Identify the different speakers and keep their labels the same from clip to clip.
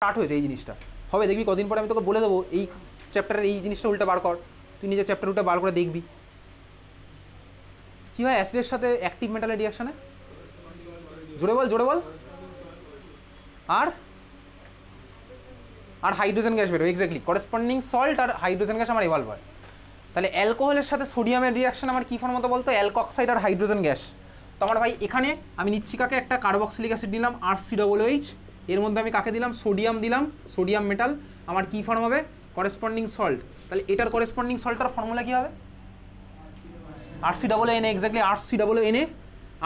Speaker 1: Start হয়েছে এই জিনিসটা হবে, দেখবি কদিন পরে আমি তোকে বলে দেবো এই চ্যাপ্টারের এই জিনিসটা উল্টা বার কর, তুই নিজের চ্যাপ্টার উল্টা বার করে দেখবি কী হয় অ্যাসিডের সাথে অ্যাক্টিভ মেটালের রিয়াকশানে। জোরে বল জোরে বল। আর আর হাইড্রোজেন গ্যাস বেরো, এক্স্যাক্টলি করেসপন্ডিং সল্ট আর হাইড্রোজেন গ্যাস আমার এভলভ হয়। তাহলে অ্যালকোহলের সাথে সোডিয়ামের রিয়াকশন আমার কী ফর্ম মতো বলতো, অ্যালকক্সাইড আর হাইড্রোজেন গ্যাস। তো আমার ভাই এখানে আমি নিচ্ছি কাকে, একটা কার্বক্সিলিক অ্যাসিড নিলাম RCOOH, এর মধ্যে আমি কাকে দিলাম, সোডিয়াম দিলাম, সোডিয়াম মেটাল, আমার কী ফর্ম হবে, করেসপন্ডিং সল্ট। তাহলে এটার করেসপন্ডিং সল্টটার ফর্মুলা কী হবে, RCOONA, exactly RCOONA,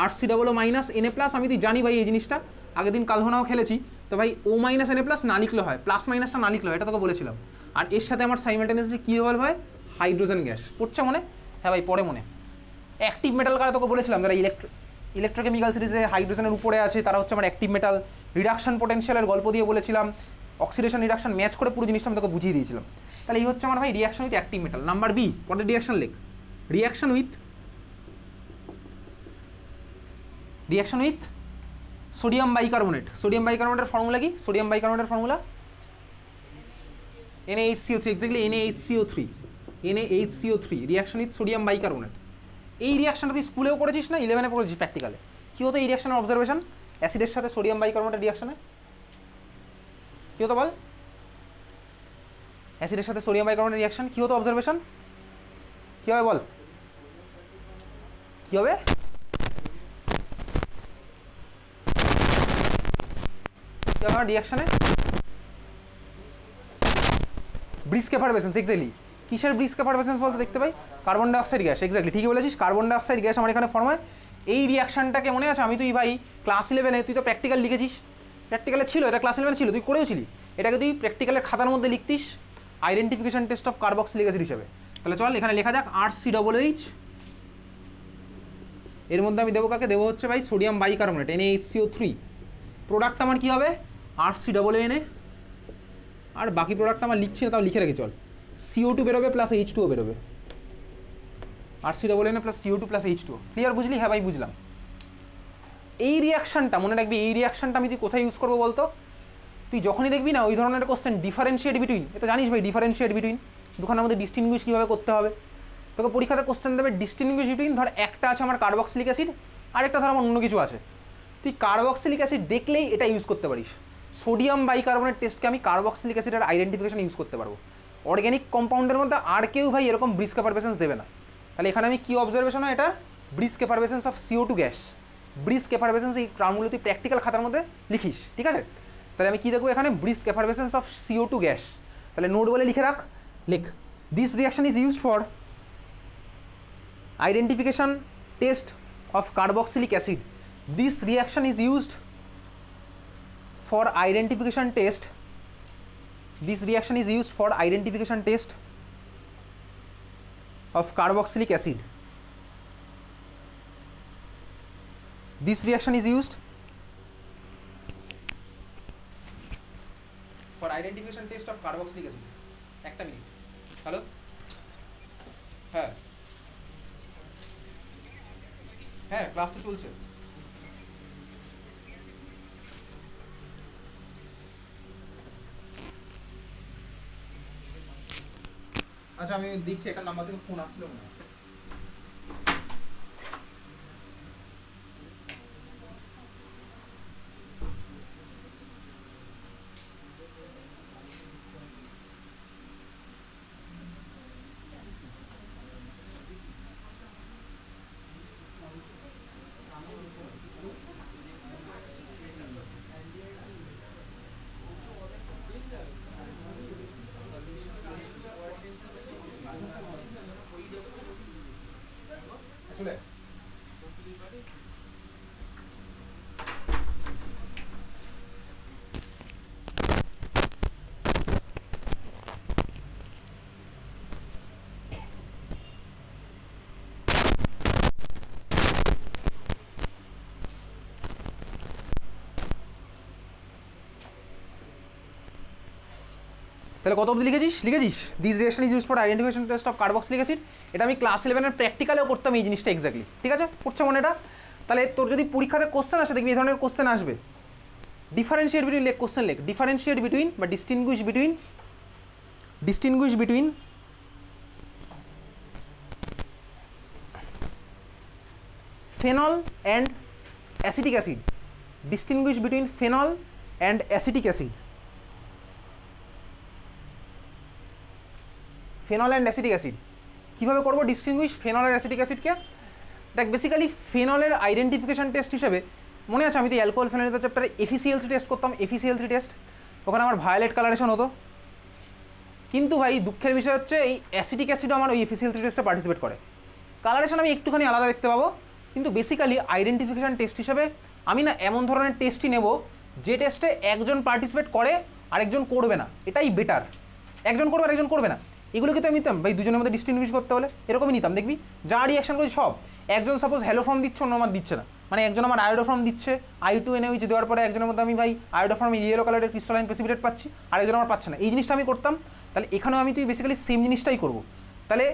Speaker 1: RCOO minus NA plus. আমি তুই জানি ভাই এই জিনিসটা, আগের দিন কালহনাও খেলেছি, তো ভাই O মাইনাস NA প্লাস না লিখলে হয়, প্লাস মাইনাসটা না লিখলে হয়, এটা তোকে বলেছিলাম। আর এর সাথে আমার সাইমালটেনিয়াসলি কী ইভলভ হয়, হাইড্রোজেন গ্যাস। পড়ছে মনে? হ্যাঁ ভাই পড়ে মনে। অ্যাক্টিভ মেটাল কারা তোকে বলেছিলাম, যারা ইলেকট্রোকেমিক্যাল সিরিজে হাইড্রোজেনের উপরে আছে তারা হচ্ছে আমার অ্যাক্টিভ মেটাল। রিডাকশন পোটেনশিয়ালের গল্প দিয়ে বলেছিলাম, অক্সিডেশন রিডাকশন ম্যাচ করে পুরো জিনিসটা আমি তোকে বুঝিয়ে দিয়েছিলাম। তাহলে এই হচ্ছে আমার ভাই reaction with active metal. Number B, পরের রিয়াকশন লেখ, reaction with sodium bicarbonate. Sodium বাইকার্বনেটের ফর্মুলা কি, সোডিয়াম বাইকার্বনেটের formula NaHCO3, exactly NaHCO3 reaction with sodium bicarbonate. এই রিয়াকশনটা তুই স্কুলেও করেছিস না, 11-এ পড়েছিস প্র্যাকটিক্যালে। কী হতো এই রিয়াকশনের অবজারভেশন, অ্যাসিডের সাথে সোডিয়াম বাইকার্বনেটের রিয়াকশনে কী হতো বল, অ্যাসিডের সাথে সোডিয়াম বাইকার্বনেটের রিয়াকশন কী হতো অবজারভেশন, কী হবে বল, কী হবে, কী হবে আমার রিয়াকশনে, ব্রিস্ক এফারভেসেন্স। এক্স্যাক্টলি কিসের ব্রিস্ক এফারভেসেন্স বলতে দেখতে পাই, কার্বন ডাইঅক্সাইড গ্যাস। এক্স্যাক্টলি ঠিকই বলেছিস, কার্বন ডাইঅক্সাইড গ্যাস আমার এখানে ফর্ম হয়। এই রিয়াকশনটাকে মনে আছে, আমি তুই ভাই ক্লাস 11-এ তুই তো প্র্যাকটিক্যাল লিখেছিস, প্র্যাকটিক্যালে ছিল এটা, ক্লাস 11-এ ছিল, তুই করেও ছিলি, এটাকে তুই প্র্যাকটিক্যালের খাতার মধ্যে লিখতিস identification test of carboxylic acid হিসেবে। তাহলে চল এখানে লেখা যাক RCOOH, এর মধ্যে আমি দেবো কাকে, দেবো হচ্ছে ভাই সোডিয়াম বাইকার্বনেট NaHCO3, প্রোডাক্ট আমার কী হবে RCOONA, আর বাকি প্রোডাক্ট আমার লিখছি না, তাও লিখে রেখে চল, CO2 বেরোবে প্লাস H2O বেরোবে, RCOONA plus CO2 plus H2O। Clear, বুঝলি? হ্যাঁ ভাই বুঝলাম। এই রিয়াকশানটা মনে রাখবি, এই রিয়াকশানটা আমি তুই কোথায় ইউজ করবো বলতো, তুই যখনই দেখবি না ওই ধরনের কোশ্চেন ডিফারেন্সিয়েট বিটুইন, এটা জানিস ভাই ডিফারেন্সিয়েট বিটুইন, দুখানের মধ্যে ডিস্টিংগুইশ কীভাবে করতে হবে, তোকে পরীক্ষাতে কোশ্চেন দেবে ডিস্টিংগুইশ বিটুইন, ধর একটা আছে আমার কার্বক্সিলিক অ্যাসিড, আরেকটা ধর আমার অন্য কিছু আছে, তুই কার্বক্সিলিক অ্যাসিড দেখলেই এটা ইউজ করতে পারিস। সোডিয়াম বাইকার্বনেট টেস্টকে আমি কার্বক্সিলিক অ্যাসিডের আইডেন্টিফিকেশন ইউজ করতে পারবো। অর্গ্যানিক কম্পাউন্ডের মধ্যে আর কেউ ভাই এরকম ব্রিস্ক এফারভেসেন্স দেবে না। তাহলে এখানে আমি কী অবজারভেশন হয়, এটা brisk effervescence of CO2 gas, brisk effervescence, এই টার্মগুলো তুই প্র্যাকটিক্যাল খাতার মধ্যে লিখিস, ঠিক আছে? তাহলে আমি কী দেখবো এখানে, brisk effervescence of CO2 gas. তাহলে নোট বলে লিখে রাখ, লিখ, this reaction is used for identification test of carboxylic acid. This reaction is used for identification test, this reaction is used for identification test of carboxylic acid. This reaction is used for identification test of carboxylic acid. একটা minute, hello, হ্যাঁ হ্যাঁ class তো চলছে। আচ্ছা আমি দেখছি, একটা number থেকে ফোন আসছিল মনে হয়। চলে তাহলে কত অবধি লিখেছিস, this reaction is use for identification test of carboxylic acid. এটা আমি ক্লাস 11-এর প্র্যাকটিক্যালেও করতাম এই জিনিসটা এক্স্যাক্টলি, ঠিক আছে? পড়ছে মনে এটা? তাহলে তোর যদি পরীক্ষাতে কোশ্চেন আসে দেখবি এই ধরনের কোশ্চেন আসবে, ডিফারেন্সিয়েট বিটুইন লেখ, কোশ্চেন লেখ, ডিফারেন্সিয়েট বিটুইন বা distinguish between phenol and acetic acid, distinguish between phenol and acetic acid, phenol and acetic acid কিভাবে করব ডিস্টিংগুইশ ফেনল আর অ্যাসিটিক অ্যাসিডকে? দেখ বেসিক্যালি ফেনলের আইডেন্টিফিকেশন টেস্ট হিসেবে মনে আছে আমি তো অ্যালকোহল ফেনলিত চ্যাপ্টারে এফিসিএল3 টেস্ট করতাম, এফিসিএল3 টেস্ট, ওখানে আমার ভায়োলেট কালারেশন হতো। কিন্তু ভাই দুঃখের বিষয় হচ্ছে এই অ্যাসিটিক অ্যাসিডও আমার ওই এফিসিএল3 টেস্টে পার্টিসিপেট করে। কালারেশন আমি একটুখানি আলাদা দেখতে পাবো, কিন্তু বেসিক্যালি আইডেন্টিফিকেশন টেস্ট হিসেবে আমি না এমন ধরনের টেস্টই নেব যে টেস্টে একজন পার্টিসিপেট করে আরেকজন করবে না, এটাই বেটার। একজন করবে আরেকজন করবে না, এগুলোকে তো আমি নিতাম ভাই দুজনের মধ্যে ডিস্টিংগুইশ করতে হলে এরকমই নিতাম। দেখবি যা রিয়াকশন করি সব, একজন সাপোজ হ্যালো ফর্ম দিচ্ছে অন্য আমার দিচ্ছে না, মানে একজন আমার আয়োডো ফর্ম দিচ্ছে I2NaOH দেওয়ার পরে একজনের মধ্যে আমি ভাই আয়োডো ফর্ম ইয়েলো কালারের ক্রিস্টালাইন প্রেসিপিটেট পাচ্ছি, আরেকজন আমার পাচ্ছে না, এই জিনিসটা আমি করতাম। তাহলে এখানেও আমি তুই বেসিক্যালি সেম জিনিসটাই করবো। তাহলে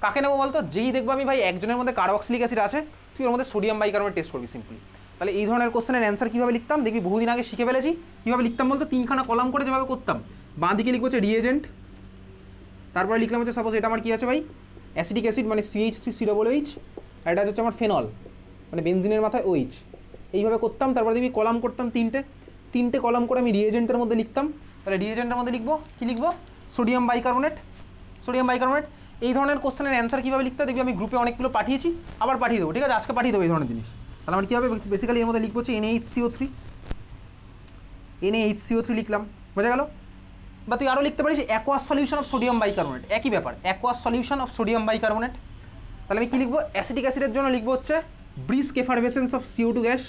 Speaker 1: কাকে নেবো বলতো? যেই দেখবো আমি ভাই একজনের মধ্যে কার্বক্সিলিক অ্যাসিড আছে, তুই ওর মধ্যে সোডিয়াম বাইকার্বনেট টেস্ট করবি সিম্পলি। তাহলে এই ধরনের কোশ্চেনের অ্যান্সার কীভাবে লিখতাম দেখবি বহুদিন আগে শিখে ফেলেছি। কীভাবে লিখতাম বলতো? তিনখানা কলাম করে যেভাবে করতাম, বাঁ দিকে লিখবো হচ্ছে রিয়েজেন্ট, তারপরে লিখলাম হচ্ছে সাপোজ এটা আমার কী আছে ভাই অ্যাসিডিক অ্যাসিড মানে CH3COOH, আর এটা হচ্ছে আমার ফেনল মানে বেনজিনের মাথায় OH, এইভাবে করতাম। তারপরে দেখবি কলাম করতাম তিনটে কলাম করে আমি রিয়েজেন্টের মধ্যে লিখতাম। তাহলে রিয়েজেন্টের মধ্যে লিখবো কী লিখবো? Sodium bicarbonate. এই ধরনের কোশ্চেনের অ্যান্সার কীভাবে লিখতে দেখবি আমি গ্রুপে অনেকগুলো পাঠিয়েছি, আবার পাঠিয়ে দেবো, ঠিক আছে? আজকে পাঠিয়ে দেবো এই ধরনের জিনিস। তাহলে আমার কী হবে বেসিক্যালি এর মধ্যে লিখবো হচ্ছে NaHCO3 লিখলাম, বোঝা গেল? বা তুই আরও লিখতে পারিস aqueous solution of sodium bicarbonate, একই ব্যাপার, aqueous solution of sodium bicarbonate. তাহলে আমি কী লিখবো? অ্যাসিটিক অ্যাসিডের জন্য লিখবো হচ্ছে brisk effervescence of CO2 gas,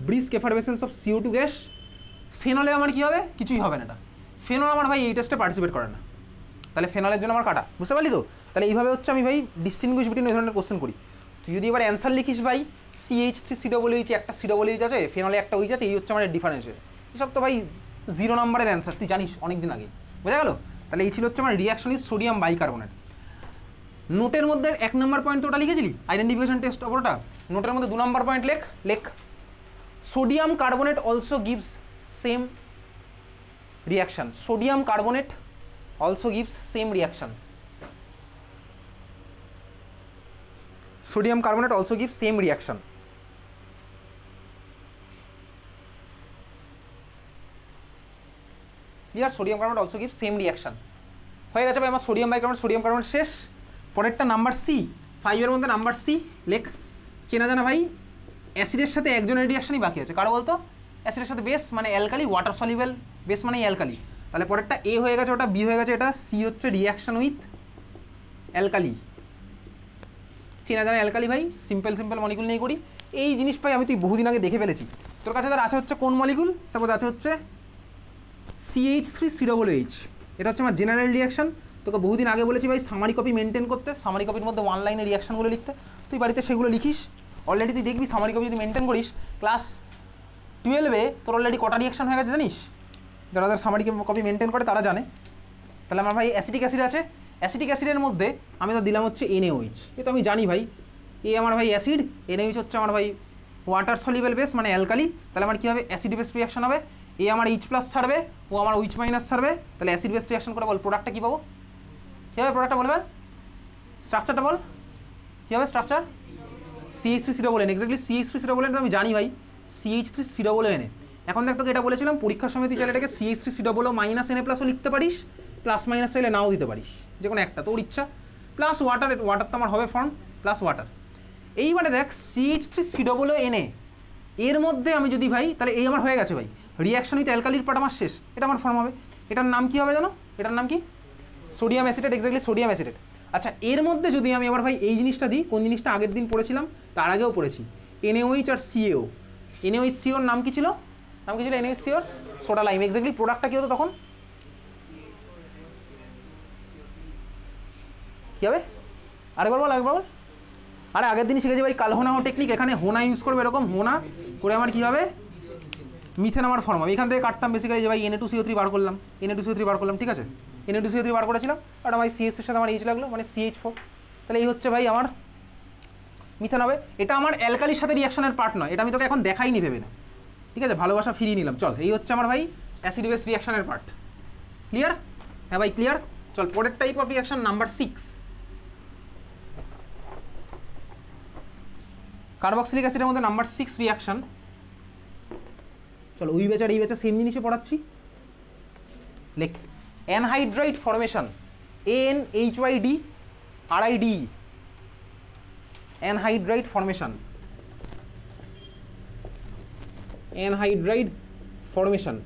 Speaker 1: brisk effervescence of CO2 gas. ফেনলে আমার কী হবে? কিছুই হবে না, এটা ফেনল আমার ভাই এই টেস্টে পার্টিসিপেট করে না, তাহলে ফেনলের জন্য আমার কাটা, বুঝতে পারলি তো? তাহলে এইভাবে হচ্ছে আমি ভাই ডিস্টিংগুইশ বিটুইন এই ধরনের কোশ্চেন করি। তুই যদি এবার অ্যান্সার লিখিস ভাই CH3COOH একটা COOH আছে, ফেনলে একটা OH আছে, এই হচ্ছে আমার ডিফারেন্সিয়েট, এসব তো ভাই 0 নম্বরের অ্যান্সার, তুই জানিস অনেক দিন আগে, বোঝা গেল? তাহলে এই ছিল হচ্ছে আমার রিয়াকশন ইজ সোডিয়াম বাইকার্বনেট। নোটের মধ্যে 1 নম্বর পয়েন্ট তো ওটা লিখেছিলি আইডেন্টিফিকেশন টেস্ট ওটা, নোটের মধ্যে 2 নম্বর পয়েন্ট লেখ sodium carbonate also gives same reaction, sodium carbonate also gives same reaction, sodium carbonate also gives same reaction. Here sodium carbonate also gives same reaction. হয়ে গেছে ভাই আমার সোডিয়াম বাইকার্বনেট শেষ। পরেরটা নাম্বার C, 5 এর মধ্যে নাম্বার C লেখ। চেনা জানা ভাই অ্যাসিডের সাথে একজনের রিয়াকশনই বাকি আছে, কারো বলতো? অ্যাসিডের সাথে বেস মানে অ্যালকালি, ওয়াটার সলিউবল বেস মানে অ্যালকালি। তাহলে পরেরটা A হয়ে গেছে, ওটা B হয়ে গেছে, এটা C হচ্ছে রিয়াকশন উইথ অ্যালকালি। চেনা জানা অ্যালকালি ভাই, সিম্পল মলিকুল নিয়ে করি এই জিনিস ভাই, আমি তুই বহুদিন আগে দেখে ফেলেছি। তোর কাছে তার আছে হচ্ছে কোন মলিকুল? সাপোজ আছে হচ্ছে CH3COOH, এটা হচ্ছে আমার জেনারেল রিয়াকশন। তোকে বহুদিন আগে বলেছি ভাই সামারি কপি মেনটেন করতে, সামারি কপির মধ্যে 1 লাইনের রিয়াকশনগুলো লিখতে, তুই বাড়িতে সেগুলো লিখিস। অলরেডি তুই দেখবি সামারি কপি যদি মেনটেন করিস ক্লাস 12-এ তোর অলরেডি কটা রিয়াকশন হয়ে গেছে জানিস? যারা সামারি কপি মেনটেন করে তারা জানে। তাহলে আমার ভাই অ্যাসিটিক অ্যাসিড আছে, অ্যাসিটিক অ্যাসিডের মধ্যে আমি তো দিলাম হচ্ছে NaOH, এ তো আমি জানি ভাই, এ আমার ভাই অ্যাসিড, NaOH হচ্ছে আমার ভাই ওয়াটার সলিউবল বেস মানে অ্যালকালি। তাহলে আমার কী হবে? অ্যাসিড বেস রিয়াকশন হবে, এ আমার H+ ছাড়বে, ও আমার OH- ছাড়বে, তাহলে অ্যাসিড বেস রিয়াকশন করে বল প্রোডাক্টটা কী পাবো? কী হবে প্রোডাক্টটা বলবে? স্ট্রাকচারটা বল কী হবে স্ট্রাকচার? CH3COON, এক্স্যাক্টলি CH3COON তো আমি জানি ভাই, CH3COON। এখন দেখ তোকে এটা বলেছিলাম পরীক্ষার সময় তুই চাইলে এটাকে CH3COO -Na+ও লিখতে পারিস, প্লাস মাইনাস চাইলে নাও দিতে পারিস, যে কোনো একটা তোর ইচ্ছা। প্লাস ওয়াটার তো আমার হবে ফর্ম, প্লাস ওয়াটার। এইবারে দেখ CH3COONA এর মধ্যে আমি যদি ভাই, তাহলে এই আমার হয়ে গেছে ভাই রিয়াকশন উইথ অ্যালকালির পার্ট আমার শেষ, এটা আমার ফর্ম হবে। এটার নাম কি হবে জানো? এটার নাম কি? Sodium acetate, exactly sodium acetate. আচ্ছা এর মধ্যে যদি আমি আবার ভাই এই জিনিসটা দিই, কোন জিনিসটা আগের দিন পড়েছিলাম, তার আগেও পড়েছি, NaOH আর CaO। NaOHCOর নাম কি ছিল? NaOHCOর সোডা লাইম, এক্স্যাক্টলি প্রোডাক্টটা কী হতো তখন? কী হবে? আরেকবার বল। আরে আগের দিনই শিখেছি ভাই কালহোনা টেকনিক, এখানে হোনা ইউজ করবে, এরকম হোনা করে আমার কী হবে? মিথেন আমার ফর্ম হবে। এখান থেকে কাটতাম বেসিক্যালি যে ভাই Na2CO3 বার করলাম, ঠিক আছে, Na2CO3 বার করেছিলাম, আর ভাই CH এর সাথে আমার H লাগলো মানে CH4। তাহলে এই হচ্ছে ভাই আমার মিথেন হবে। এটা আমার অ্যালকালির সাথে রিয়াকশনের পার্ট নয়, এটা আমি তোকে এখন দেখাইনি ভেবে না, ঠিক আছে, ভালোবাসা ফিরিয়ে নিলাম। চল, এই হচ্ছে আমার ভাই অ্যাসিড বেস রিয়াকশনের পার্ট। ক্লিয়ার? হ্যাঁ ভাই ক্লিয়ার। চল পরের type of reaction number 6, carboxylic অ্যাসিডের মধ্যে নাম্বার 6 রিয়াকশন। চলো ওই বেচার এই বেচা সেম জিনিসে পড়াচ্ছি। লেখ anhydride formation, NHYD RID, anhydride formation, anhydride formation.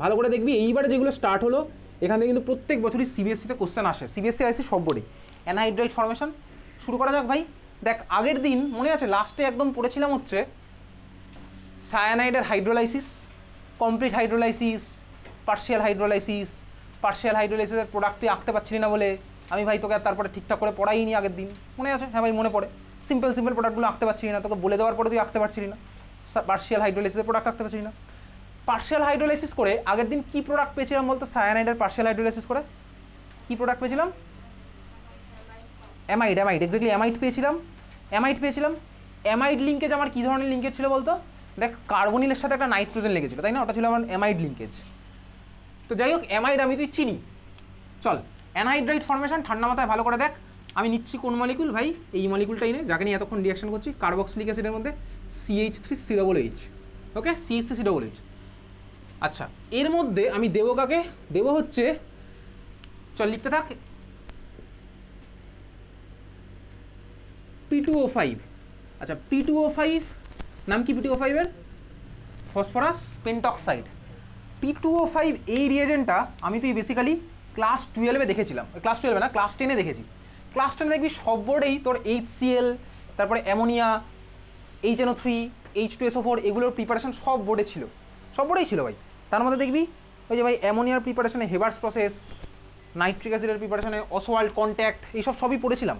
Speaker 1: ভালো করে দেখবি, এইবারে যেগুলো স্টার্ট হলো এখান থেকে কিন্তু প্রত্যেক বছরই সিবিএসসিতে কোশ্চেন আসে, সিবিএসসি আইসি সব বোর্ডে। অ্যানহাইড্রাইড ফরমেশন শুরু করা যাক ভাই। দেখ আগের দিন মনে আছে লাস্টে একদম পড়েছিলাম হচ্ছে সায়ানাইডের hydrolysis, complete hydrolysis, partial hydrolysis. Partial হাইড্রোলাইসিসের প্রোডাক্ট তুই আঁকতে পারছিলি না বলে আমি ভাই তোকে তারপরে ঠিকঠাক করে পড়াইনি আগের দিন, মনে আছে? হ্যাঁ ভাই মনে পড়ে। সিম্পল সিম্পল প্রোডাক্টগুলো আঁকতে পারছিলি না, তোকে বলে দেওয়ার পরে তুই আঁকতে পারছিলি না, পার্শিয়াল হাইড্রোলাইসিসের প্রোডাক্ট আঁকতে পারছিলি না। পার্শিয়াল হাইড্রোলাইসিস করে আগের দিন কি প্রোডাক্ট পেয়েছিলাম বলতো? সায়ানাইডের পার্শিয়াল হাইড্রোলাইসিস করে কি প্রোডাক্ট পেয়েছিলাম? অ্যামাইড, এক্স্যাক্টলি অ্যামাইড পেয়েছিলাম। অ্যামাইড লিঙ্কেজ আমার কী ধরনের লিঙ্কেজ ছিল বলতো? দেখ কার্বনিলের সাথে একটা নাইট্রোজেন লেগেছিল, তাই না? ওটা ছিল আমার অ্যামাইড লিঙ্কেজ। তো যাই হোক, অ্যামাইড আমি তুই চিনি। চল অ্যানহাইড্রাইড ফরমেশন ঠান্ডা মাথায় ভালো করে দেখ। আমি নিচ্ছি কোন মলিকুল ভাই? এই মলিকুলটাই নে, যাকে নিয়ে এতক্ষণ রিয়াকশন করছি, কার্বক্সিলিক অ্যাসিডের মধ্যে CH3COOH। ওকে, CH3COOH। আচ্ছা, এর মধ্যে আমি দেবো কাকে? দেবো হচ্ছে, চল লিখতে থাক, P2O5। আচ্ছা P2O5 নাম কি P2O5 এর? Phosphorus pentoxide. P2O5 এই রিয়েজেন্টটা আমি তুই বেসিক্যালি ক্লাস 12-এ দেখেছিলাম, ক্লাস 12-এ না, ক্লাস 10-এ দেখেছি। ক্লাস 10-এ দেখবি সব বোর্ডেই তোর HCl, তারপরে অ্যামোনিয়া, HNO3, H2SO4 এগুলোর প্রিপারেশন সব বোর্ডে ছিল, সব বোর্ডেই ছিল ভাই। তার মধ্যে দেখবি ওই যে ভাই অ্যামোনিয়ার প্রিপারেশনে হেবার্স প্রসেস, নাইট্রিক অ্যাসিডের প্রিপারেশনে অসওয়াল্ড কন্ট্যাক্ট, এইসব সবই পড়েছিলাম।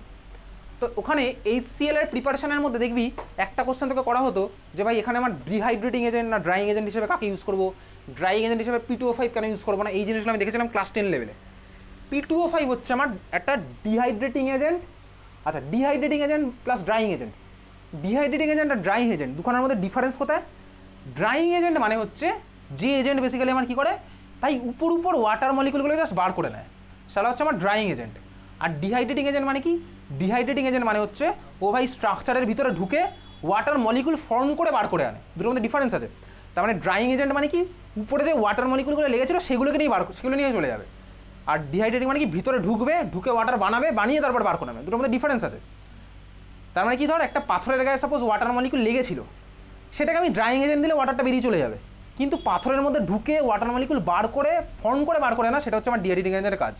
Speaker 1: তো ওখানে HCl এর প্রিপারেশনের মধ্যে দেখবি একটা কোশ্চেন তোকে করা হতো যে ভাই এখানে আমার ডিহাইড্রেটিং এজেন্ট না ড্রাইং এজেন্ট হিসেবে কাকে ইউজ করবো, ড্রাইং এজেন্ট হিসেবে P2O5 কেন ইউজ করবো না, এই জিনিসগুলো আমি দেখেছিলাম ক্লাস 10 লেভেলে। P2O5 হচ্ছে আমার একটা ডিহাইড্রেটিং এজেন্ট। আচ্ছা, dehydrating agent plus drying agent, dehydrating agent আর ড্রাইং এজেন্ট দুখানের মধ্যে ডিফারেন্স কোথায়? ড্রাইং এজেন্ট মানে হচ্ছে যে এজেন্ট বেসিক্যালি আমার কী করে ভাই উপর ওয়াটার মলিকুলগুলো জাস্ট বার করে নেয়, সেটা হচ্ছে আমার ড্রাইং এজেন্ট। আর ডিহাইড্রেটিং এজেন্ট মানে কি? ডিহাইড্রেটিং এজেন্ট মানে হচ্ছে ও ভাই স্ট্রাকচারের ভিতরে ঢুকে ওয়াটার মলিকুল ফর্ম করে বার করে আনে, দুটোর মধ্যে ডিফারেন্স আছে। তার মানে ড্রাইং এজেন্ট মানে কি উপরে যে ওয়াটার মলিকুলগুলো লেগেছিল সেগুলোকে নিয়ে সেগুলো নিয়ে চলে যাবে। আর ডিহাইড্রেটিং মানে কি ভিতরে ঢুকবে, ঢুকে ওয়াটার বানাবে, বানিয়ে তারপর বার করে নেবে, দুটোর মধ্যে ডিফারেন্স আছে। তার মানে কি, ধর একটা পাথরের গায়ে সাপোজ ওয়াটার মলিকুল লেগেছিল, সেটাকে আমি ড্রাইং এজেন্ট দিলে ওয়াটারটা বেরিয়ে চলে যাবে, কিন্তু পাথরের মধ্যে ঢুকে ওয়াটার মলিকুল বার করে ফর্ম করে বার করে না, সেটা হচ্ছে আমার ডিহাইড্রেটিং এজেন্টের কাজ।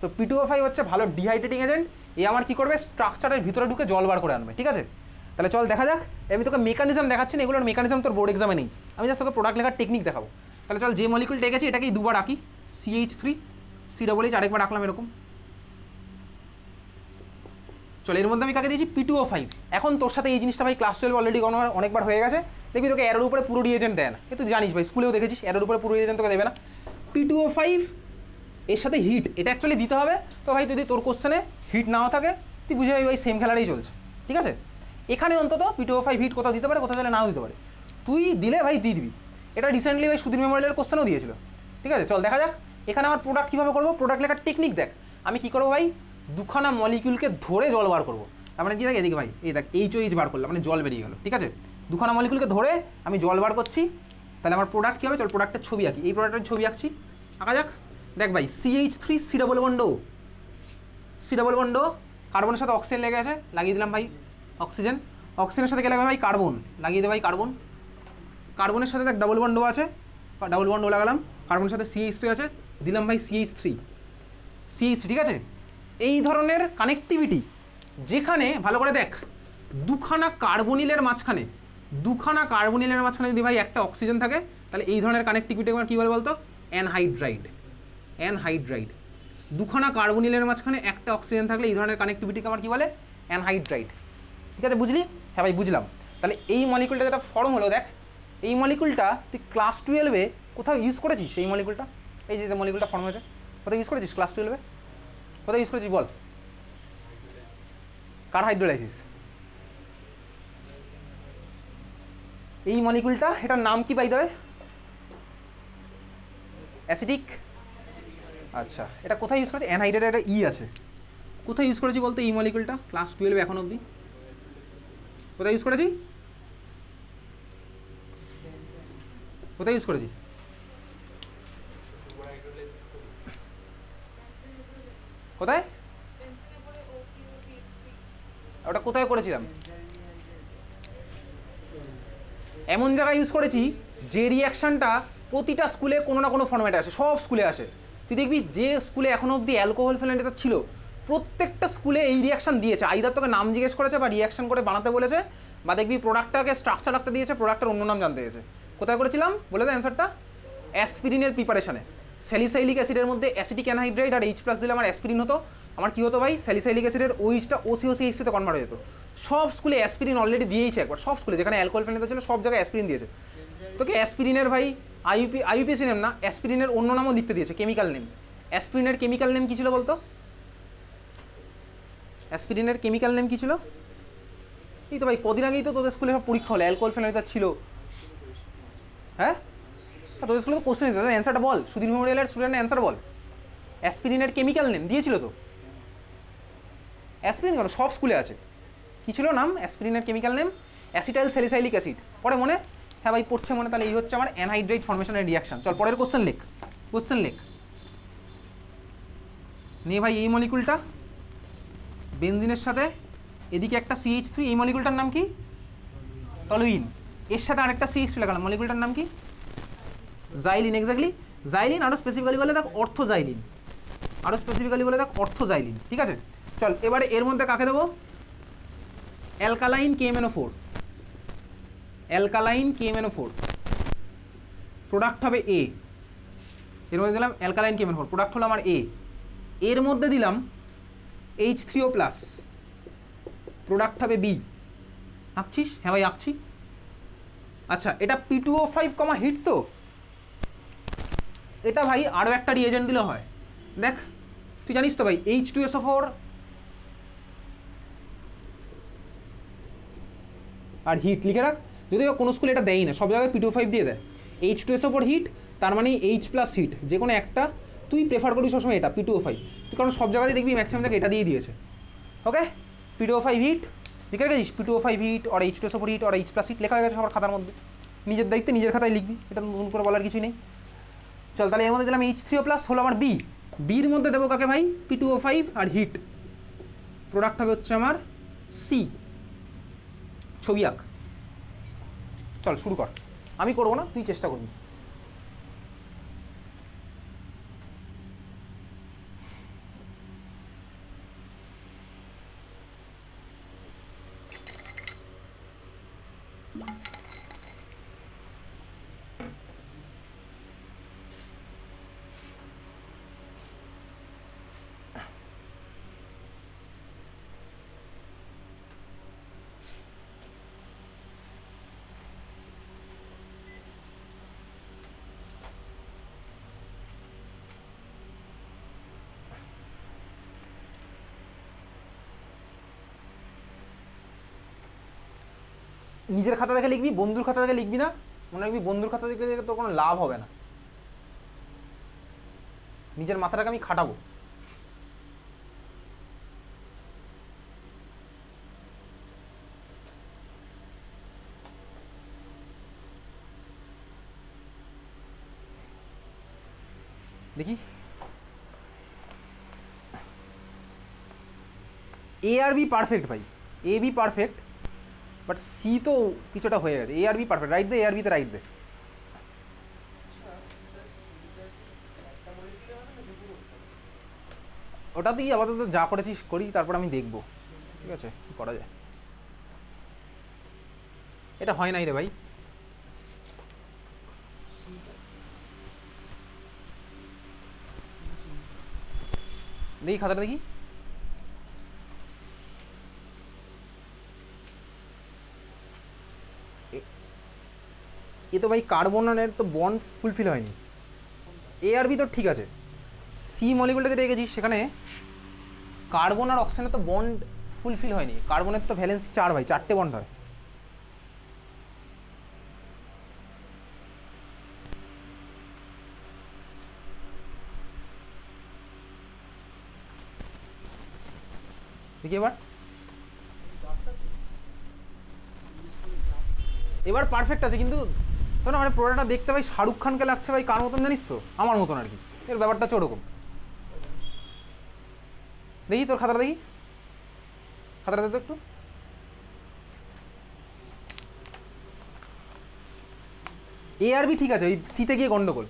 Speaker 1: তো P2O5 হচ্ছে ভালো ডিহাইড্রেটিং এজেন্ট, এ আমার কী করবে স্ট্রাকচারের ভিতরে ঢুকে জল বার করে আনবে, ঠিক আছে? তাহলে চল দেখা যাক। আমি তোকে মেকানিজম দেখাচ্ছি না, এগুলোর মেকানিজম তোর বোর্ড এক্সামে নেই, আমি জাস্ট তোকে প্রোডাক্ট লেখার টেকনিক দেখাবো। তাহলে চল যে মলিকুলটা এঁকেছি এটাকেই দুবার আঁকি, CH3COOH আরেকবার আঁকলাম এরকম। চল এর মধ্যে আমি কাকে দিয়েছি? P2O5। এখন তোর সাথে এই জিনিসটা ভাই ক্লাস 12 অলরেডি অনেকবার হয়ে গেছে, দেখবি তোকে অ্যারোর উপরে পুরো রিয়েজেন্ট দেয় না, এ তুই জানিস ভাই, স্কুলেও দেখেছিস অ্যারোর উপরে পুরো রিয়েজেন্ট তোকে দেবে না। P2O5 এর সাথে হিট, এটা অ্যাকচুয়ালি দিতে হবে। তো ভাই যদি তোর কোশ্চেনে হিট নাও থাকে তুই বুঝে ভাই সেম খেলাটাই চলছে, ঠিক আছে? এখানে অন্তত P2O5 হিট কোথাও দিতে পারে, কোথাও তাহলে নাও দিতে পারে, তুই দিলে ভাই দিয়ে দিবি। এটা রিসেন্টলি ভাই সুধীর মেমোরিয়ালের কোশ্চেনও দিয়েছিল, ঠিক আছে? চল দেখা যাক এখানে আমার প্রোডাক্ট কীভাবে করবো, প্রোডাক্ট লেখার টেকনিক দেখ। আমি কী করবো ভাই, দুখানা মলিকিউলকে ধরে জল বার করবো। তার মানে কি দেখ এদিকে ভাই, এই দেখ HOH বার করলাম মানে জল বেরিয়ে গেলো, ঠিক আছে? দুখানা মলিকুলকে ধরে আমি জল বার করছি, তাহলে আমার প্রোডাক্ট কী হবে? চল প্রোডাক্টের ছবি আঁকি, এই প্রোডাক্টের ছবি আঁকছি, আঁকা যাক। দেখ ভাই CH3C ডাবল বন্ড, কার্বনের সাথে অক্সিজেন লেগে আছে, লাগিয়ে দিলাম ভাই অক্সিজেন। অক্সিজেনের সাথে কে লাগবে ভাই? কার্বন, লাগিয়ে দে ভাই কার্বন। কার্বনের সাথে দেখ ডাবল বন্ড আছে, ডাবল বন্ড লাগালাম। কার্বনের সাথে CH3 আছে, দিলাম ভাই CH3, ঠিক আছে? এই ধরনের কানেক্টিভিটি যেখানে ভালো করে দেখ দুখানা কার্বনিলের মাঝখানে যদি ভাই একটা অক্সিজেন থাকে, তাহলে এই ধরনের কানেক্টিভিটি আমার কী বলে বলতো? অ্যানহাইড্রাইড। দুখানা কার্বনিলের মাঝখানে একটা অক্সিজেন থাকলে এই ধরনের কানেক্টিভিটিকে আমার কী বলে? অ্যানহাইড্রাইড, ঠিক আছে? বুঝলি? হ্যাঁ ভাই বুঝলাম। তাহলে এই মলিকুলটা যেটা ফর্ম হলো, দেখ এই মলিকুলটা তুই ক্লাস 12-এ কোথাও ইউজ করেছিস? এই মলিকুলটা, এই যে মলিকুলটা ফর্ম হয়েছে, কোথাও ইউজ করেছিস ক্লাস 12-এ? কোথায় ইউজ করেছিস বল? কার হাইড্রোলাইসিস? এই মলিকুলটা, এটার নাম কি বাই দ্য ওয়ে? অ্যাসিডিক। আচ্ছা, এটা কোথায় ইউজ করেছি? অ্যানহাইড্রেটের একটা ই আছে, কোথায় ইউজ করেছি বলতো এই মলিকুলটা ক্লাস 12 এখন অবধি? কোথায় ইউজ করেছি? কোথায় ইউজ করেছি? কোথায়? ওটা কোথায় করেছিলাম? এমন জায়গায় ইউজ করেছি যে রিয়াকশানটা প্রতিটা স্কুলে কোনো না কোনো ফর্ম্যাটে আসে, সব স্কুলে আসে। তুই দেখবি যে স্কুলে এখনো অবধি অ্যালকোহল ফেনাইডেটার ছিল প্রত্যেকটা স্কুলে এই রিয়াকশান দিয়েছে, আইদার তোকে নাম জিজ্ঞেস করেছে বা রিয়াকশান করে বানাতে বলেছে, বা দেখবি প্রোডাক্টটাকে স্ট্রাকচার রাখতে দিয়েছে, প্রোডাক্টের অন্য নাম জানতে দিয়েছে। কোথায় করেছিলাম বলে দে অ্যান্সারটা? অ্যাসপিরিনের প্রিপারেশনে। স্যালিসাইলিক অ্যাসিডের মধ্যে অ্যাসিটিক অ্যানহাইড্রাইড আর H+ দিলে আমার অ্যাসপিরিন হতো। আমার কী হতো ভাই? স্যালিসাইলিক অ্যাসিডের ওইচটা OCOCH3 তে কনভার্ট হয়ে যেত। সব স্কুলে অ্যাসপিরিন অলরেডি দিয়েইছে একবার, সব স্কুলে যেখানে অ্যালকোহল ফেনাইডেট ছিল সব জায়গায় অ্যাসপিরিন দিয়েছে। তোকে অ্যাসপিরিনের ভাই আইইউপিএসি নেম না, অ্যাসপিরিনের অন্য নামও লিখতে দিয়েছে, কেমিক্যাল নেম। অ্যাসপিরিনের কেমিক্যাল নেম কী ছিল বলতো? অ্যাসপিরিনের কেমিক্যাল নেম কী ছিল? এই তো ভাই কদিন আগেই তো তোদের স্কুলে পরীক্ষা হলো, অ্যালকোহল ফেনাইডেট ছিল। হ্যাঁ, তোদের স্কুলে তো কোশ্চেন দিতে, অ্যান্সারটা বল, সুধীর মেমোরিয়ালের স্টুডেন্টের অ্যান্সার বল। অ্যাসপিরিনের কেমিক্যাল নেম দিয়েছিল তো? অ্যাসপিরিন কেন, সব স্কুলে আছে। কী ছিল নাম অ্যাসপিরিনের chemical name? Acetyl salicylic acid. পরে মনে? হ্যাঁ ভাই পড়ছে মনে। তাহলে এই হচ্ছে আমার অ্যানহাইড্রাইড ফর্মেশনের রিয়াকশন। চল পরের কোশ্চেন লেখ, কোশ্চেন লেখ নিয়ে ভাই। এই মলিকুলটা বেনজিনের সাথে এদিকে একটা CH3, এই মলিকুলটার নাম কি? টলুইন। এর সাথে আরেকটা CH3 লাগালাম, মলিকুলটার নাম কি? জাইলিন। Exactly xylene. আরও স্পেসিফিক্যালি বলে দেখ অর্থোজাইলিন, আরও স্পেসিফিক্যালি বলে দেখ অর্থোজাইলিন। ঠিক আছে, চল এবারে এর মধ্যে কাকে দেবো? Alkaline KMNO4, alkaline KMNO4, product হবে A। এর মধ্যে দিলাম অ্যালকালাইন KMNO4, প্রোডাক্ট হলো আমার A। এর মধ্যে দিলাম H3O+, প্রোডাক্ট হবে B। আঁকছিস? হ্যাঁ ভাই আঁকছি। আচ্ছা, এটা P2O5, হিট তো। এটা ভাই আরও একটা রিয়েজেন্ট দিলে হয়। দেখ তুই জানিস তো ভাই H2SO4 আর হিট লিখে রাখ। যদিও কোনো স্কুলে এটা দেয়ই না, সব জায়গায় P2O5 দিয়ে দেয়। H2SO4 হিট, তার মানে H+ হিট, যে কোনো একটা তুই প্রেফার করিস সবসময় এটা P2O5। তুই কারণ সব জায়গাতেই দেখবি ম্যাক্সিমাম জায়গায় এটা দিয়ে দিয়েছে। ওকে, P2O5 হিট লিখে রেখেছিস, P2O5 হিট আর H2SO4 হিট আর H+ হিট লেখা হয়ে গেছে সবার খাতার মধ্যে। নিজের দায়িত্বে নিজের খাতায় লিখবি, এটা নতুন করে বলার কিছুই নেই। চল তাহলে এর মধ্যে দিলাম H3O+ হলো আমার B। বির মধ্যে দেবো কাকে ভাই? P2O5 আর হিট, প্রোডাক্ট হবে হচ্ছে আমার C। ছবি আঁক। চল শুরু কর, আমি করবো না, তুই চেষ্টা করবি। নিজের খাতা দেখে লিখবি, বন্ধুর খাতা দেখে লিখবি না। মনে রাখবি বন্ধুর খাতা দেখে তোর কোনো লাভ হবে না। নিজের মাথাটাকে আমি খাটাবো। দেখি A আর B পারফেক্ট ভাই, A B perfect, but C তো কিছুটা হয়ে গেছে। A আর B পারফেক্ট, রাইট দে, A আর B তে রাইট দে। ওটা তুই আপাতত যা করেছিস করি, তারপর আমি দেখবো। ঠিক আছে কী করা যায়। এটা হয় নাই রে ভাই। দেখি খাতাটা দেখি। এ তো ভাই কার্বনের তো বন্ড ফুলফিল হয়নি। A আর B তো ঠিক আছে, C মলিকুলটা যেটা রেখেছিস সেখানে কার্বন আর অক্সিজেনের তো বন্ড ফুলফিল হয়নি। কার্বনের তো ভ্যালেন্সি 4 ভাই, 4টে বন্ড হয়। দেখি এবার পারফেক্ট আছে, কিন্তু শোনো মানে প্রোডাক্টটা দেখতে ভাই শাহরুখ খানকে লাগছে ভাই, কার মতন জানিস তো, আমার মতন আর কি, এর ব্যাপারটা হচ্ছে ওরকম। দেখি তোর খাতাটা দেখি, খাতাটা দে তো একটু। এ আর বি ঠিক আছে, ওই সিতে গিয়ে গন্ডগোল।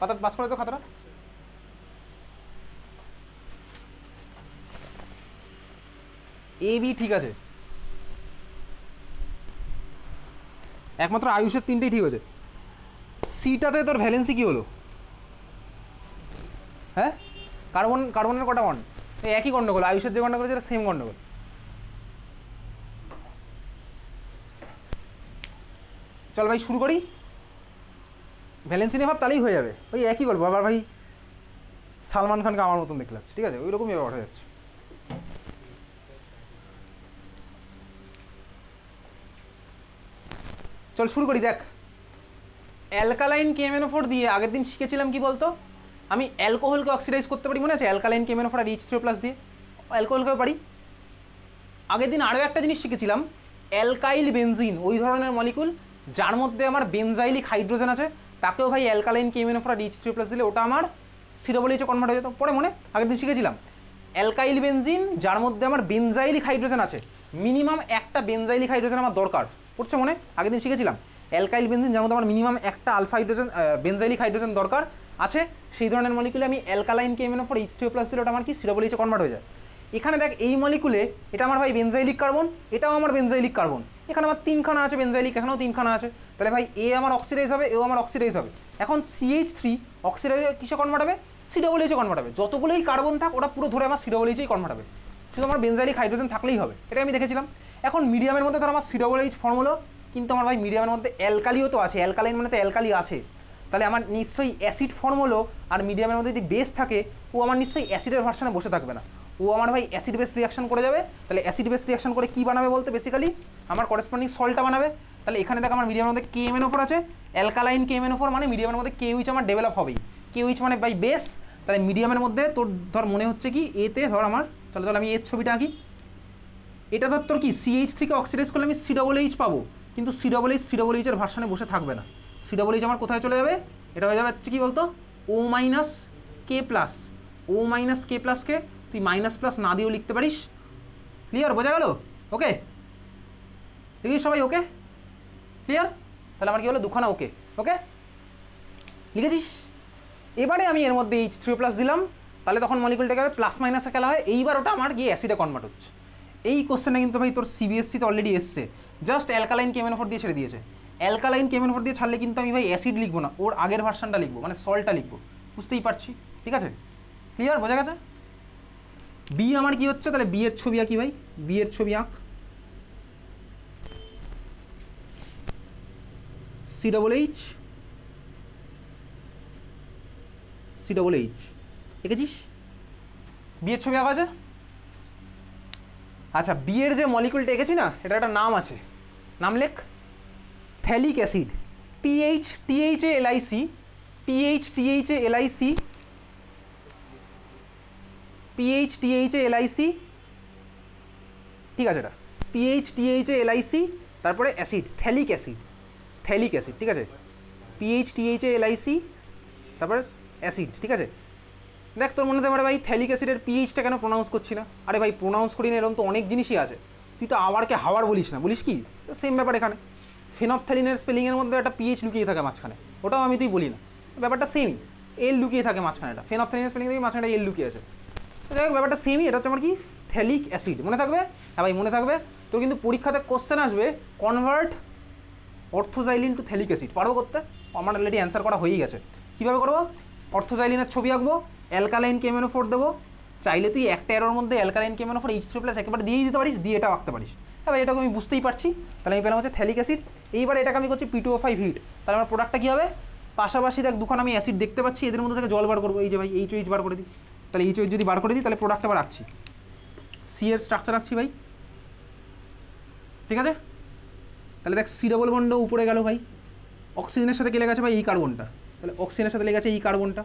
Speaker 1: পাতা পাস করে তো খাতাটা। এ বি ঠিক আছে, একমাত্র আয়ুষের তিনটেই ঠিক আছে। সিটাতে তোর ভ্যালেন্সি কি হলো? হ্যাঁ, কার্বনের কটা বন্ড? এই একই গন্ডগোল, আয়ুষের যে গন্ডগোল সেটা সেম গন্ডগোল। চল ভাই শুরু করি, ভ্যালেন্সি নিয়ে ভাব তাহলেই হয়ে যাবে, ওই একই গল্প। আবার ভাই সালমান খানকে আমার মতন দেখতে লাগছে, ঠিক আছে, ওই রকমই ব্যাপার হয়ে যাচ্ছে। চল শুরু করি। দেখ, অ্যালকালাইন KMnO4 দিয়ে আগের দিন শিখেছিলাম কি বলতো, আমি অ্যালকোহলকে অক্সিডাইজ করতে পারি, মনে আছে? অ্যালকালাইন KMnO4 আর H3O+ দিয়ে অ্যালকোহলকেও পারি। আগের দিন আরও একটা জিনিস শিখেছিলাম, অ্যালকাইল বেনজিন, ওই ধরনের মলিকুল যার মধ্যে আমার বেনজাইলিক হাইড্রোজেন আছে, তাকেও ভাই অ্যালকালাইন KMnO4 আর H3O+ দিলে ওটা আমার COOH কনভার্ট হয়ে যেত। পরে মনে আগের দিন শিখেছিলাম অ্যালকাইল বেনজিন যার মধ্যে আমার বেনজাইলিক হাইড্রোজেন আছে, মিনিমাম একটা বেনজাইলিক হাইড্রোজেন আমার দরকার পড়ছে, মনে আগের দিন শিখেছিলাম অ্যালকাইল বেনজিন যার মধ্যে আমার মিনিমাম একটা আলফা হাইড্রোজেন বেনজাইলিক হাইড্রোজেন দরকার আছে, সেই ধরনের মলিকুলে আমি অ্যালকালাইন KMnO4 H3O+ দিলে ওটা আমার কি COOH কনভার্ট হয়ে যায়। এখানে দেখ এই মলিকুলে এটা আমার ভাই বেনজাইলিক কার্বন, এটাও আমার বেনজাইলিক কার্বন, এখানে আমার তিনখানা আছে বেনজাইলিক, এখানেও তিনখানা আছে, তাহলে ভাই এ আমার অক্সিডাইজ হবে, এও আমার অক্সিডাইজ হবে। এখন CH3 অক্সিডাইজ কিসে কনভার্ট হবে? COOH কনভার্ট হবে। যতগুলোই কার্বন থাক ওটা পুরো ধরে আমার COOH কনভার্ট হবে, শুধু আমার বেনজাইলিক হাইড্রোজেন থাকলেই হবে, এটা আমি দেখেছিলাম। এখন মিডিয়ামের মধ্যে ধর আমার COOH ফর্ম হলো, কিন্তু আমার ভাই মিডিয়ামের মধ্যে অ্যালকালিও তো আছে, অ্যালকালাইন মানে তো অ্যালকালি আছে, তাহলে আমার নিশ্চয়ই অ্যাসিড ফর্ম হলো, আর মিডিয়ামের মধ্যে যদি বেস থাকে ও আমার নিশ্চয়ই অ্যাসিডের ভার্সনে বসে থাকবে না, ও আমার ভাই অ্যাসিড বেস রিয়াকশন করে যাবে। তাহলে অ্যাসিড বেস রিয়াকশন করে কী বানাবে বলতে, বেসিক্যালি আমার করেসপন্ডিং সল্টটা বানাবে। তাহলে এখানে দেখ আমার মিডিয়ামের মধ্যে KMnO4 আছে, অ্যালকালাইন KMnO4 মানে মিডিয়ামের মধ্যে KOH আমার ডেভেলপ হবেই, KOH মানে বাই বেস। তাহলে মিডিয়ামের মধ্যে তোর ধর মনে হচ্ছে কি এতে ধর আমার, তাহলে আমি এর ছবিটা আঁকি, এটা ধর তোর কি CH3 কে অক্সিডাইজ করলে আমি COOH পাবো, কিন্তু COOH এর ভার্সনে বসে থাকবে না, COOH আমার কোথায় চলে যাবে? এটা হয়ে যাবে হচ্ছে কি বলতো O-K+, কে তুই মাইনাস প্লাস না দিয়েও লিখতে পারিস। ক্লিয়ার, বোঝা গেল? ওকে, দেখিস সবাই ওকে ক্লিয়ার? তাহলে আমার কি হলো দুখানা ওকে, ওকে লিখেছিস? এবারে আমি এর মধ্যে H3O+ দিলাম, তাহলে তখন মলিকুলটাকে হবে প্লাস মাইনাসে খেলা হয়, এইবার ওটা আমার গিয়ে অ্যাসিডে কনভার্ট হচ্ছে। এই কোশ্চেনটা কিন্তু ভাই তোর CBSE-তে অলরেডি এসছে, জাস্ট অ্যালকালাইন KMnO4 দিয়ে ছেড়ে দিয়েছে। অ্যালকালাইন KMnO4 দিয়ে ছাড়লে কিন্তু আমি ভাই অ্যাসিড লিখবো না, ওর আগের ভার্সনটা লিখবো, মানে সল্টটা লিখবো, বুঝতেই পারছি, ঠিক আছে? ক্লিয়ার, বোঝা গেছে? বি আমার কি হচ্ছে, তাহলে বি এর ছবি আঁকি ভাই, বি এর ছবি আঁক। COOH দেখেছিস? বি এর ছবি আঁকা আছে। আচ্ছা, বি এর যে মলিকুলটা এঁকেছি না, এটা একটা নাম আছে, নাম লেখ, থ্যালিক অ্যাসিড, THALIC, ঠিক আছে, এটা PHTHALIC, তারপরে অ্যাসিড থ্যালিক অ্যাসিড, ঠিক আছে, PHTHALIC তারপরে অ্যাসিড, ঠিক আছে। দেখ তোর মনে হতে পারে ভাই থ্যালিক অ্যাসিডের পিএইচটা কেন প্রোনাউন্স করছি না? আরে ভাই প্রোনাউন্স করি না এরকম তো অনেক জিনিসই আছে, তুই তো আবারকে হাওয়ার বলিস না, বলিস কি? সেম ব্যাপার এখানে, ফেনফথ্যালিনের স্পেলিংয়ের মধ্যে একটা পিএইচ লুকিয়ে থাকে মাঝখানে, ওটাও আমি তুই বলি না, ব্যাপারটা সেমই, এল লুকিয়ে থাকে মাঝখানে, এটা ফেনফথ্যালিনের স্পেলিং থেকে মাঝখানে এল লুকিয়ে আছে, যাই হোক ব্যাপারটা সেমই। এটা হচ্ছে আমার কি থ্যালিক অ্যাসিড, মনে থাকবে? হ্যাঁ ভাই মনে থাকবে। তো কিন্তু পরীক্ষাতে কোশ্চেন আসবে কনভার্ট অর্থোজাইলিন টু থ্যালিক অ্যাসিড, পারবো করতে? আমার অলরেডি অ্যান্সার করা হয়েই গেছে। কীভাবে করবো? অর্থোজাইলিনের ছবি আঁকবো, অ্যালকালাইন KMnO4 দেবো, চাইলে তুই একটা এরোর মধ্যে অ্যালকালাইন KMnO4 H3+ একেবারে দিয়েই দিতে পারিস, দিয়ে এটাও আঁকতে পারিস। হ্যাঁ ভাই এটাকে আমি বুঝতেই পারছি, তাহলে আমি পেলাম হচ্ছে থ্যালিক অ্যাসিড। এইবার এটাকে আমি করছি P2O5 হিট, তাহলে আমার প্রোডাক্টটা কী হবে? পাশাপাশি দেখ দুখানা আমি অ্যাসিড দেখতে পাচ্ছি, এদের মধ্যে থেকে জল বার করবো, এই যে ভাই HOH বার করে দিই, তাহলে HOH যদি বার করে দিই তাহলে প্রোডাক্টটা আবার রাখছি, সি এর স্ট্রাকচার রাখছি ভাই, ঠিক আছে? তাহলে দেখ C ডবল বন্ড উপরে গেল ভাই, অক্সিজেনের সাথে কে লেগে আছে ভাই? এই কার্বনটা, তাহলে অক্সিজেনের সাথে লেগে আছে এই কার্বনটা,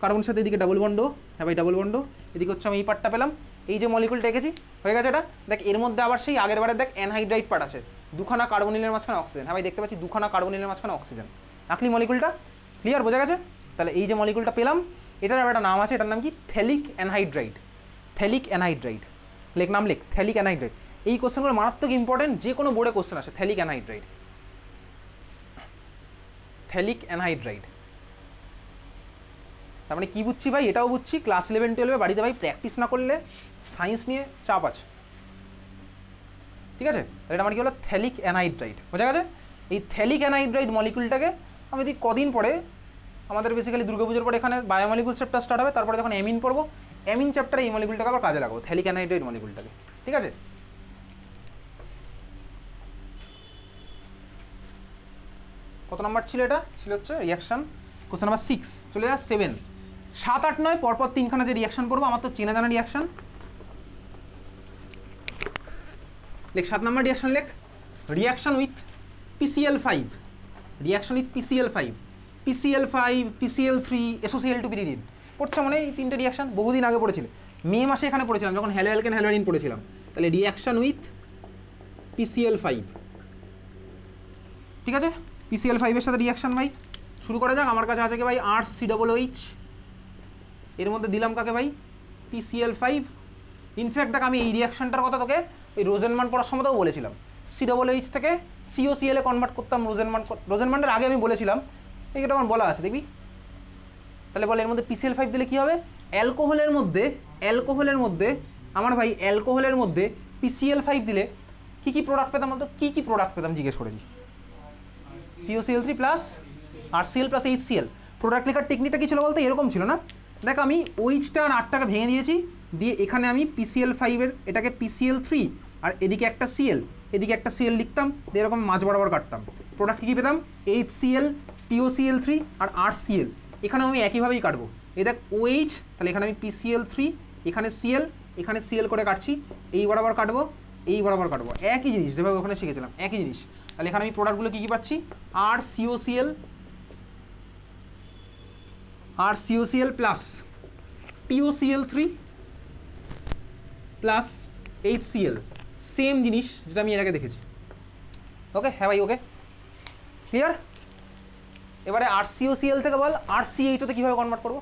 Speaker 1: কার্বনের সাথে এদিকে ডাবল বন্ড, হ্যাঁ ভাই ডাবল বন্ড, এদিকে হচ্ছে আমি এই পার্টটা পেলাম, এই যে মলিকুলটা এঁকেছি হয়ে গেছে এটা। দেখ এর মধ্যে আবার সেই আগের বারে দেখ অ্যানহাইড্রাইড পার্ট আছে, দুখানা কার্বনিলের মাঝখানে অক্সিজেন। হ্যাঁ ভাই দেখতে পাচ্ছি দুখানা কার্বনিলের মাঝখানে অক্সিজেন। আঁকলি মলিকুলটা, ক্লিয়ার, বোঝা গেছে? তাহলে এই যে মলিকুলটা পেলাম, এটার আবার একটা নাম আছে, এটার নাম কি? Phthalic anhydride. থ্যালিক অ্যানহাইড্রাইড লেখ, নাম লেখ, থ্যালিক অ্যানহাইড্রাইড। এই কোশ্চেনগুলো মারাত্মক ইম্পর্টেন্ট, যে কোনো বোর্ডে কোশ্চেন আসে। Phthalic anhydride, phthalic anhydride. তার মানে কী বুঝছি ভাই? এটাও বুঝছি ক্লাস 11-12 বাড়িতে ভাই প্র্যাকটিস না করলে সায়েন্স নিয়ে চাপ আছে, ঠিক আছে? এটা আমার কি হলো? থ্যালিক অ্যানহাইড্রাইড, বোঝা গেছে? এই থ্যালিক অ্যানহাইড্রাইড মলিকুলটাকে আমি যদি কদিন পরে, আমাদের বেসিক্যালি দুর্গাপুজোর পরে এখানে বায়োমলিকুল চ্যাপ্টার স্টার্ট হবে, তারপরে যখন অ্যামিন পড়বো, অ্যামিন চ্যাপ্টারে এই মলিকুলটাকে আবার কাজে লাগাবো, থ্যালিক অ্যানহাইড্রাইড মলিকুলটাকে, ঠিক আছে? কত নাম্বার ছিল এটা? ছিল হচ্ছে রিয়াকশান কোশ্চেন নাম্বার 6। চলে যা 7, 7, 8, 9 পরপর তিনখানা যে রিয়াকশান করবো, আমার তো চেনা জানা রিয়াকশান। লেখ 7 নাম্বার রিয়াকশান লেখ, reaction with PCl5, reaction with PCl5, PCl5, PCl3, SOCl2-pyridine। পড়ছে মনে এই তিনটে রিয়াকশান? বহুদিন আগে পড়েছিল, মে মাসে এখানে পড়েছিলাম যখন হ্যালো অ্যালকেন হ্যালোয়ারিন পড়েছিলাম। তাহলে রিয়াকশান উইথ PCl5, ঠিক আছে? PCl5 এর সাথে রিয়াকশান ভাই শুরু করা যাক। আমার কাছে আছে কি ভাই? RCOOH, এর মধ্যে দিলাম কাকে ভাই? PCl5। ইনফ্যাক্ট দেখ আমি এই রিয়াকশানটার কথা তোকে এই রোজেনমান পড়ার সময়তেও বলেছিলাম, COOH থেকে COCl এ কনভার্ট করতাম। রোজেনমানের আগে আমি বলেছিলাম, এটা আমার বলা আছে, দেখবি। তাহলে বলে এর মধ্যে PCl5 দিলে কী হবে? অ্যালকোহলের মধ্যে আমার ভাই অ্যালকোহলের মধ্যে PCl5 দিলে কী কী প্রোডাক্ট পেতাম বলতো? কী কী প্রোডাক্ট পেতাম জিজ্ঞেস করেছি? POCl3 plus RCl plus HCl। Product লেখার টেকনিকটা কী ছিল বলতো? এরকম ছিল না? দেখ আমি OH-টা আর R-টাকে ভেঙে দিয়েছি, দিয়ে এখানে আমি PCl5-এর এটাকে PCl3 আর এদিকে একটা Cl, এদিকে একটা Cl লিখতাম, দিয়ে এরকম মাঝ বরাবর কাটতাম। প্রোডাক্ট কী কী পেতাম? HCl, POCl3 আর RCl। এখানে আমি একইভাবেই কাটবো। এই দেখ OH, তাহলে এখানে আমি PCl3, এখানে Cl, এখানে Cl করে কাটছি, এই বরাবর কাটবো, এই বরাবর কাটবো, একই জিনিস যেভাবে ওখানে শিখেছিলাম, একই জিনিস। তাহলে এখানে আমি প্রোডাক্টগুলো কী কী পাচ্ছি? RCOCl plus POCl3 plus HCl, same জিনিস যেটা আমি এর আগে দেখেছি। ওকে, হ্যাঁ ভাই, ওকে, ক্লিয়ার? এবারে RCOCl থেকে বল RCHO তে কীভাবে কনভার্ট করবো?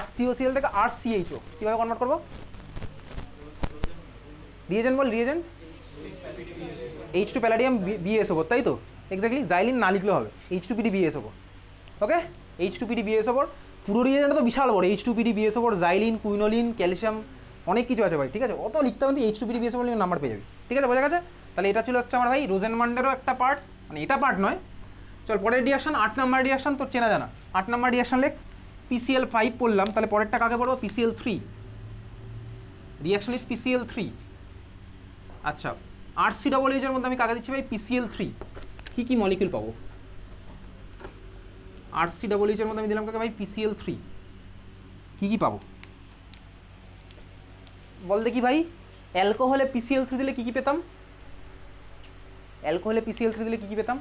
Speaker 1: RCOCl থেকে RCHO কীভাবে কনভার্ট করবো? রিয়েজেন্ট বল, রিয়েজেন্ট। H2 প্যালাডিয়াম BSO, তাই তো? এক্স্যাক্টলি, জাইলিন না লিখলেও হবে, H2PD BSO। ওকে, H2PD BSO পুরো রিয়েজেন্টটা তো বিশাল বড়। H2PD BSO, xylene, quinoline, calcium, অনেক কিছু আছে ভাই, ঠিক আছে? অত লিখতে হবে, H2PD BSO নাম্বার পেয়ে যাবি, ঠিক আছে? বোঝা গেছে? তাহলে এটা ছিল হচ্ছে আমার ভাই রোজেনমান্ডেরও একটা পার্ট, মানে এটা পার্ট নয়। চল পরের রিয়াকশান, 8 নাম্বার রিয়াকশান তোর চেনা জানা। 8 নাম্বার রিয়াকশান লেখ, PCl5 পড়লাম, তাহলে পরেরটা কাকে পড়বো? PCl3, reaction with PCl3। আচ্ছা, RCOOH এর মধ্যে আমি কাকে দিচ্ছি ভাই? PCl3। কী কী মলিকিউল পাবো? RCOOH এর মধ্যে আমি দিলাম কাকে ভাই? PCl3। কী কী পাবো বল দেখি ভাই? অ্যালকোহলে PCl3 দিলে কী কী পেতাম? অ্যালকোহলে PCl3 দিলে কী কী পেতাম?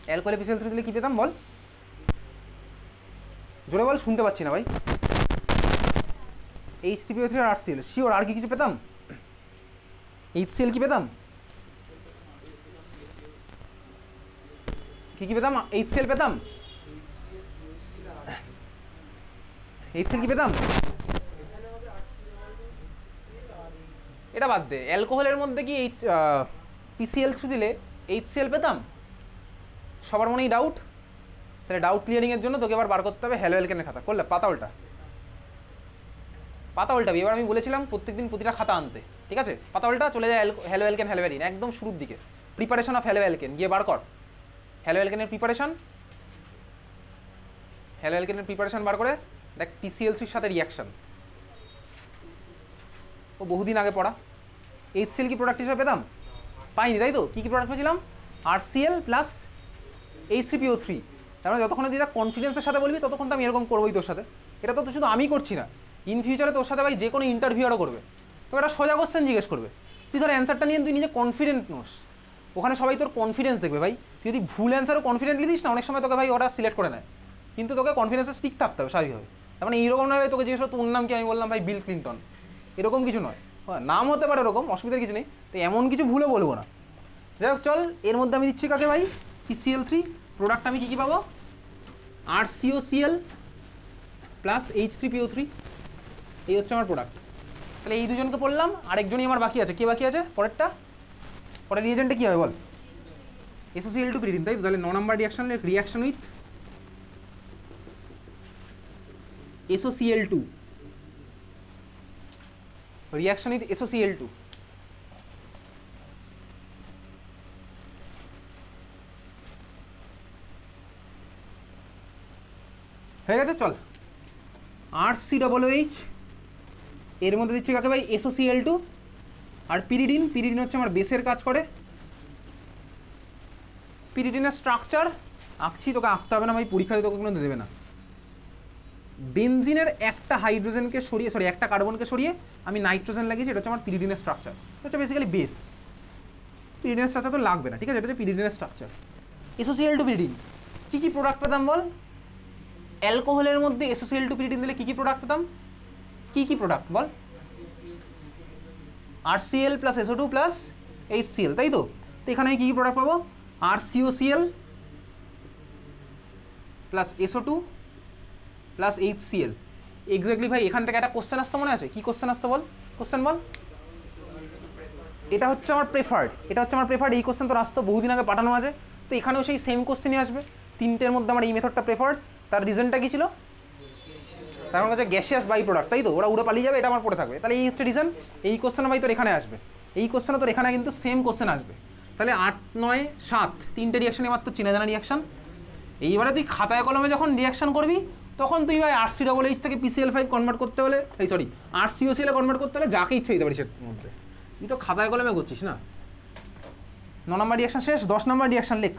Speaker 1: অ্যালকোহলে PCl3 দিলে কী পেতাম বল? জোরে বল, শুনতে পাচ্ছি না ভাই। H3PO3 আর RCl, শিওর? আর কি কিছু পেতাম? HCl কি পেতাম? কি পেতাম? HCl পেতাম, HCl কি পেতাম? এটা বাদ দে, অ্যালকোহলের মধ্যে কি PCl3 দিলে HCl পেতাম? সবার মনেই ডাউট। তাহলে ডাউট ক্লিয়ারিংয়ের জন্য তোকে এবার বার করতে হবে হ্যালো অ্যালকেনের খাতা। করলে পাতা উল্টা, পাতা উল্টাবি। এবার আমি বলেছিলাম প্রত্যেকদিন প্রতিটা খাতা আনতে, ঠিক আছে? পাতা উল্টা, চলে যায় হ্যালো অ্যালকেন হ্যালোয়ারিন, একদম শুরুর দিকে, প্রিপারেশন অফ হ্যালো অ্যালকেন, গিয়ে বার কর হ্যালো অ্যালকেনের প্রিপারেশন। হ্যালো অ্যালকেনের প্রিপারেশন বার করে দেখ PCl3-র সাথে রিয়াকশান, ও বহুদিন আগে পড়া। HCl কি প্রোডাক্ট হিসেবে পেতাম? পাইনি, তাই তো? কী কী প্রোডাক্ট পেয়েছিলাম? RCl plus H3PO3। তার মানে যতক্ষণ তুই কনফিডেন্সের সাথে বলবি ততক্ষণ তো আমি এরকম করবোই তোর সাথে। এটা তো শুধু আমি করছি না, ইন ফিউচারে তোর সাথে ভাই যে কোনো ইন্টারভিউয়ারও করবে, তোকে একটা সোজা কোশ্চেন জিজ্ঞেস করবে, তুই ধর অ্যান্সারটা নিয়ে তুই নিজে কনফিডেন্ট নোস, ওখানে সবাই তোর কনফিডেন্স দেখবে ভাই। তুই যদি ভুল অ্যান্সারও কনফিডেন্টলি দিস না, অনেক সময় তোকে ভাই ওরা সিলেক্ট করে নেয়, কিন্তু তোকে কনফিডেন্সে স্টিক থাকতে হবে স্বাভাবিকভাবে। তার মানে এইরকম নয় ভাই তোকে জিজ্ঞেস তোর নাম কি, আমি বললাম ভাই বিল ক্লিন্টন, এরকম কিছু নয়। হ্যাঁ, নাম হতে পারে ওরকম, অসুবিধার কিছু নেই, তো এমন কিছু ভুলে বলবো না। যাই হোক চল, এর মধ্যে আমি দিচ্ছি কাকে ভাই, PCl3, প্রোডাক্ট আমি কী কী পাবো, RCOCl প্লাস H3PO3, এই হচ্ছে আমার প্রোডাক্ট। তাহলে এই দুজনকে পড়লাম, আরেকজনই আমার বাকি আছে, কে বাকি আছে পরেরটা, পরের রিয়েজেন্টে কী হবে বল, SOCl2 পিরিডিন, তাই তো? তাহলে 9 number reaction, reaction with SOCl2, reaction with SOCl2। হয়ে গেছে, চল। RCOOH, এর মধ্যে দিচ্ছি কাকে ভাই, SOCl2, আর পিরিডিন, পিরিডিন হচ্ছে আমার বেসের কাজ করে। পিরিডিনের স্ট্রাকচার আঁকছি, তোকে আঁকতে হবে না ভাই, পরীক্ষাতে তোকে কোনো দেবে না। বেনজিনের একটা হাইড্রোজেনকে সরিয়ে, সরি একটা কার্বনকে সরিয়ে আমি নাইট্রোজেন লাগিয়েছি, এটা হচ্ছে আমার পিরিডিনের স্ট্রাকচার, হচ্ছে বেসিক্যালি বেস। পিরিডিনের স্ট্রাকচার তো লাগবে না, ঠিক আছে, এটা হচ্ছে পিরিডিনের স্ট্রাকচার। SOCl2 পিরিডিন, কী কী প্রোডাক্ট পেতাম বল, অ্যালকোহলের মধ্যে SOCl2 পিরিডিন দিলে কী কী প্রোডাক্ট পেতাম, কী কী প্রোডাক্ট বল, RCl plus SO2 plus HCl, তাই তো? তো এখানে আমি কী কী প্রোডাক্ট পাবো, RCOCl plus SO2 plus HCl। Exactly ভাই, এখান থেকে একটা কোশ্চেন আসতো, মনে আছে? কি কোশ্চেন আসতো বল, কোশ্চেন বল। এটা হচ্ছে আমার প্রেফার্ড, এটা হচ্ছে আমার প্রেফার্ড, এই কোশ্চেন তো আসতো, বহুদিন আগে পাঠানো আছে। তো এখানেও সেই সেম কোশ্চেনই আসবে, তিনটের মধ্যে আমার এই মেথডটা প্রেফার্ড। তার রিজনটা কী ছিল, তার আমার কাছে গ্যাসিয়াস বাই প্রোডাক্ট, তাই তো? ওরা উড়ে পালিয়ে যাবে, এটা আমার পড়ে থাকবে। তাহলে এই হচ্ছে রিজন, এই কোশ্চেন ভাই তোর এখানে আসবে, এই কোশ্চেনে তোর এখানে কিন্তু সেম কোশ্চেন আসবে। তাহলে 8, 9, 7 তিনটে রিয়াকশানই মাত্র চেনা জানা রিয়াকশান। এইবারে তুই খাতায় কলমে যখন রিয়াকশান করবি, তখন তুই ভাই RCOOH থেকে PCl5 কনভার্ট করতে হলে, এই সরি RCOCl কনভার্ট করতে হলে যাকে ইচ্ছে দিতে পারিস এর মধ্যে, তুই তো খাতায় কলমে করছিস না। 9 নম্বর রিয়াকশান শেষ, 10 নম্বর রিয়াকশান লেখ।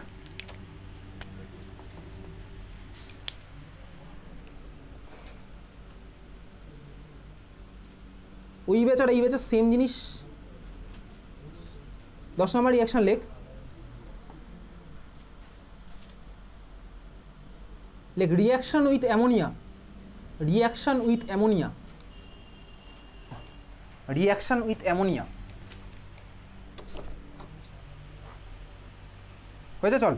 Speaker 1: ওই ব্যাচ আর এই ব্যাচের সেম জিনিস, 10 নম্বর রিয়াকশান লেখ। লেখ reaction with ammonia, reaction with ammonia, reaction with ammonia, হয়েছে? চল।